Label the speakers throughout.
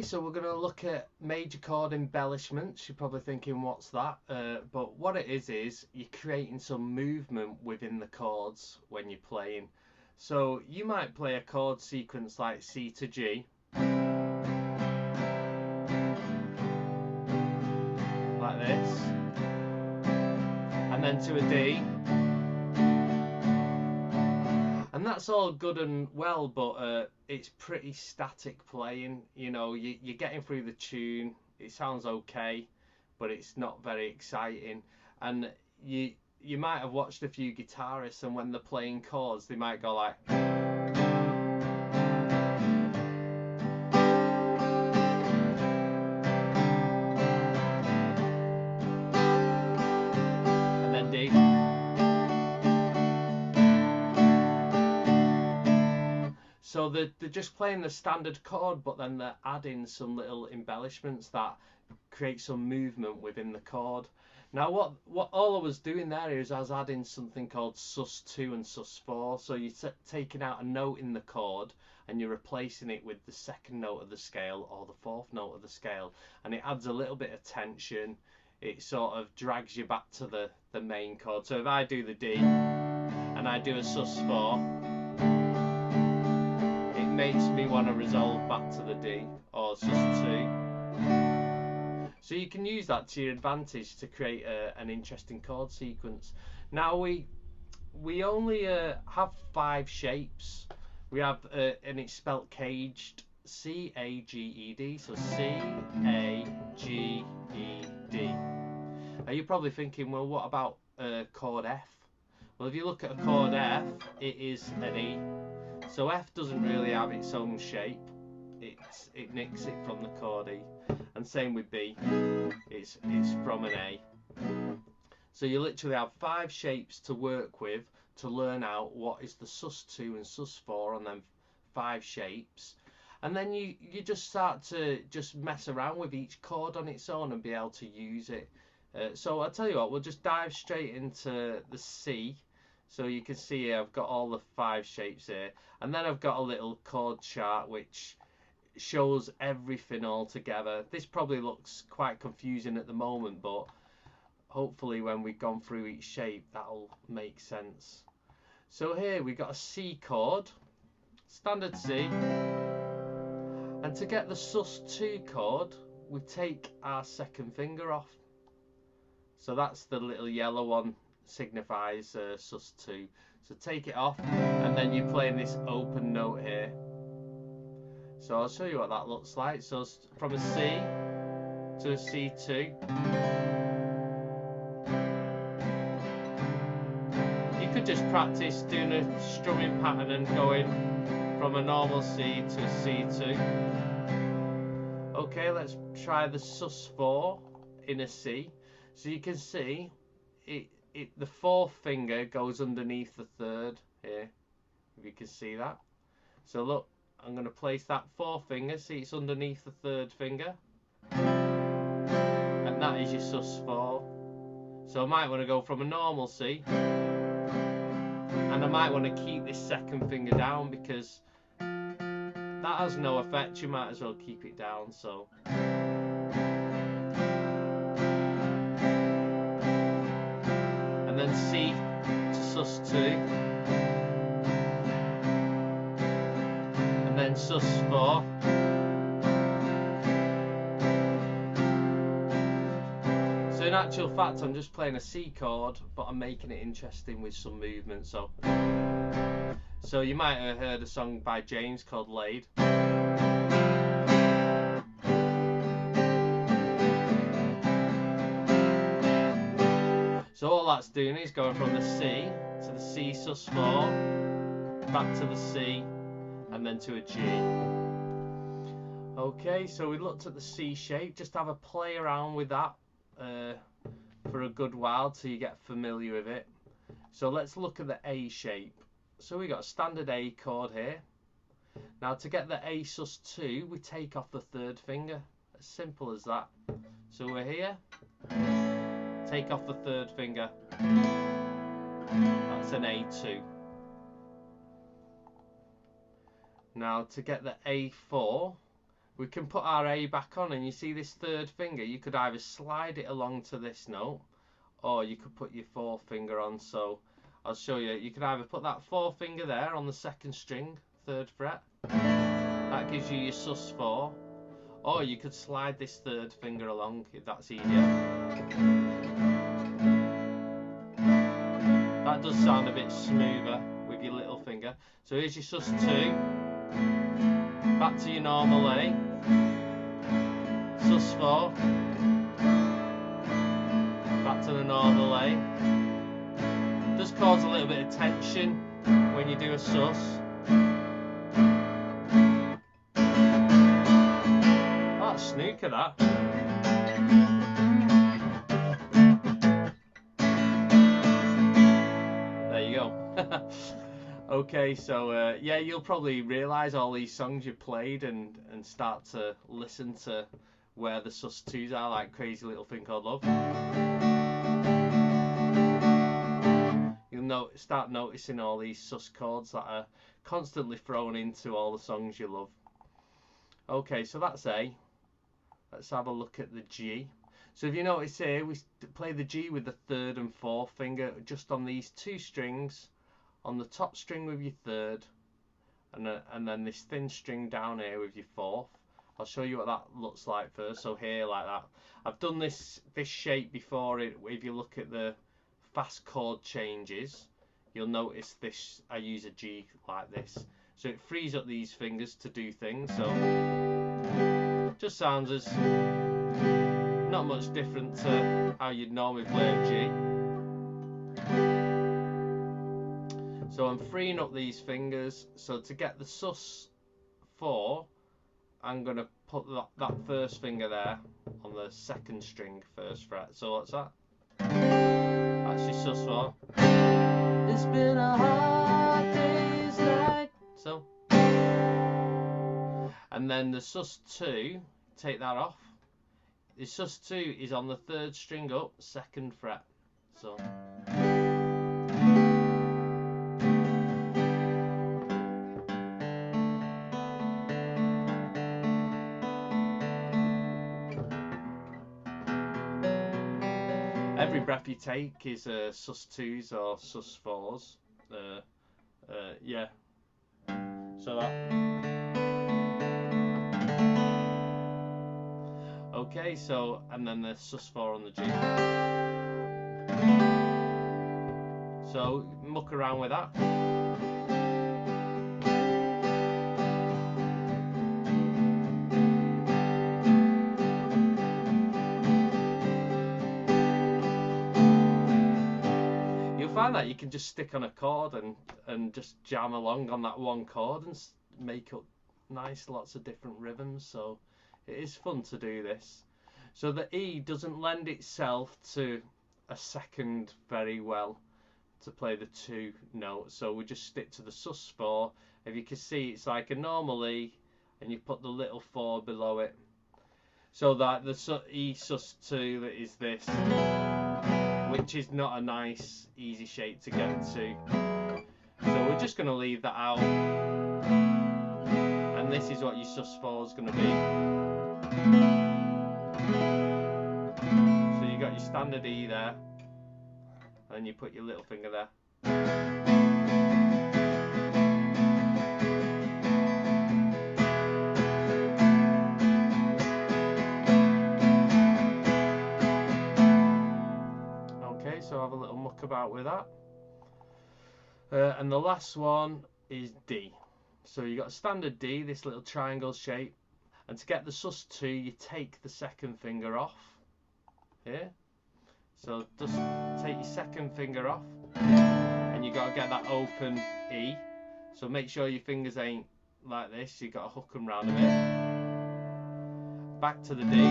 Speaker 1: Okay, so we're going to look at major chord embellishments. You're probably thinking, what's that? But what it is you're creating some movement within the chords when you're playing. So you might play a chord sequence like C to G, like this, and then to a D. And that's all good and well, but it's pretty static playing. You know, you're getting through the tune. It sounds okay, but it's not very exciting. And you might have watched a few guitarists, and when they're playing chords, they might go like, and then D. So they're just playing the standard chord, but then they're adding some little embellishments that create some movement within the chord. Now what all I was doing there is I was adding something called sus2 and sus4. So you're taking out a note in the chord and you're replacing it with the second note of the scale or the fourth note of the scale, and it adds a little bit of tension. It sort of drags you back to the main chord. So if I do the D and I do a sus4, makes me want to resolve back to the D or sus2. So you can use that to your advantage to create an interesting chord sequence. Now we only have 5 shapes. We have and it's spelt caged, C-A-G-E-D. So C-A-G-E-D. Now you're probably thinking, well, what about chord F? Well, if you look at a chord F, it is an E. So F doesn't really have its own shape. It nicks it from the chord E. And same with B. It's from an A. So you literally have 5 shapes to work with to learn out what is the sus2 and sus4 on them 5 shapes. And then you just start to just mess around with each chord on its own and be able to use it. So I'll tell you what, we'll just dive straight into the C. So you can see here I've got all the 5 shapes here, and then I've got a little chord chart which shows everything all together. This probably looks quite confusing at the moment, but hopefully when we've gone through each shape that'll make sense. So here we got a C chord, standard C, and to get the sus2 chord we take our second finger off. So that's the little yellow one, signifies sus2. So take it off and then you're playing this open note here. So I'll show you what that looks like. So from a C to a C2. You could just practice doing a strumming pattern and going from a normal C to a C2. Okay, let's try the sus4 in a C. So you can see the 4th finger goes underneath the 3rd here, if you can see that. So look, I'm going to place that 4th finger, see it's underneath the 3rd finger, and that is your sus4. So I might want to go from a normal C, and I might want to keep this second finger down because that has no effect, you might as well keep it down. So and then C to sus2, and then sus4, so in actual fact I'm just playing a C chord, but I'm making it interesting with some movement. So you might have heard a song by James called Laid. So all that's doing is going from the C to the C sus4, back to the C, and then to a G. Okay, so we looked at the C shape. Just have a play around with that for a good while till you get familiar with it. So let's look at the A shape. So we got a standard A chord here. Now to get the A sus2, we take off the 3rd finger. As simple as that. So we're here. Take off the 3rd finger. That's an A2. Now to get the A4, we can put our A back on, and you see this third finger, you could either slide it along to this note, or you could put your fourth finger on. So I'll show you. You can either put that fourth finger there on the second string, 3rd fret. That gives you your sus4. Or you could slide this third finger along if that's easier. That does sound a bit smoother with your little finger. So here's your sus2. Back to your normal A. Sus4. Back to the normal A. It does cause a little bit of tension when you do a sus. That's snooker, that. There you go. Okay, so yeah, you'll probably realise all these songs you played and start to listen to where the sus2s are, like Crazy Little Thing Called Love. You'll start noticing all these sus chords that are constantly thrown into all the songs you love. Okay, so that's A. Let's have a look at the G. So if you notice here, we play the G with the 3rd and 4th finger just on these 2 strings. On the top string with your 3rd, and then this thin string down here with your 4th. I'll show you what that looks like first. So here, like that. I've done this shape before. If you look at the fast chord changes, you'll notice this. I use a G like this, so it frees up these fingers to do things. So just sounds as not much different to how you'd normally play a G. So I'm freeing up these fingers. So to get the sus4, I'm going to put that first finger there on the 2nd string, 1st fret. So what's that? That's your sus4. It's been a hard day's night. So, and then the sus2, take that off. The sus2 is on the 3rd string up, 2nd fret. So. Every breath you take is sus2s or sus4s. Yeah. So that. Okay, so, and then the sus4 on the G. So muck around with that. Find that you can just stick on a chord and just jam along on that one chord and make up nice lots of different rhythms. So it is fun to do this. So the E doesn't lend itself to a second very well to play the 2 notes, so we just stick to the sus4. If you can see, it's like a normal E and you put the little 4 below it, so that the E sus2 is this, which is not a nice easy shape to get to. So we're just going to leave that out, and this is what your sus4 is going to be. So you got your standard E there, and you put your little finger there. So have a little muck about with that. And the last one is D. So you got a standard D, this little triangle shape, and to get the sus2 you take the 2nd finger off here. So just take your 2nd finger off, and you got to get that open E. So make sure your fingers ain't like this, you got to hook them round a bit. Back to the D,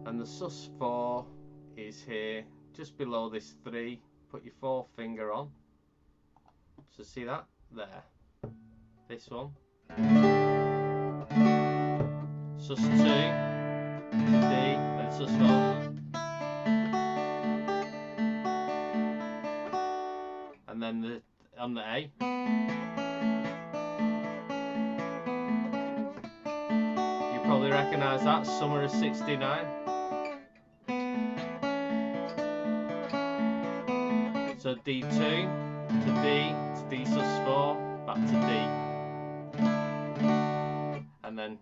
Speaker 1: and the sus4 is here just below this 3. Put your 4th finger on. So see that there, this one, sus2 to D, and sus4, and then on the A. recognise that, Summer of '69. So D2 to D to D sus4, back to D. And then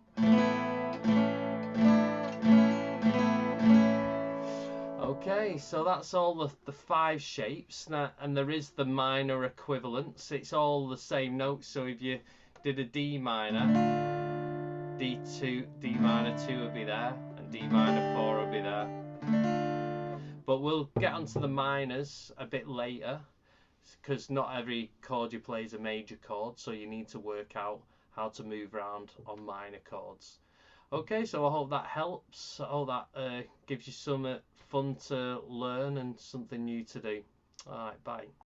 Speaker 1: okay, so that's all the 5 shapes now, and there is the minor equivalents. It's all the same notes, so if you did a D minor, D2, D minor 2 would be there, and D minor 4 would be there. But we'll get onto the minors a bit later, because not every chord you play is a major chord, so you need to work out how to move around on minor chords. Okay, so I hope that helps. I hope that gives you some fun to learn and something new to do. Alright, bye.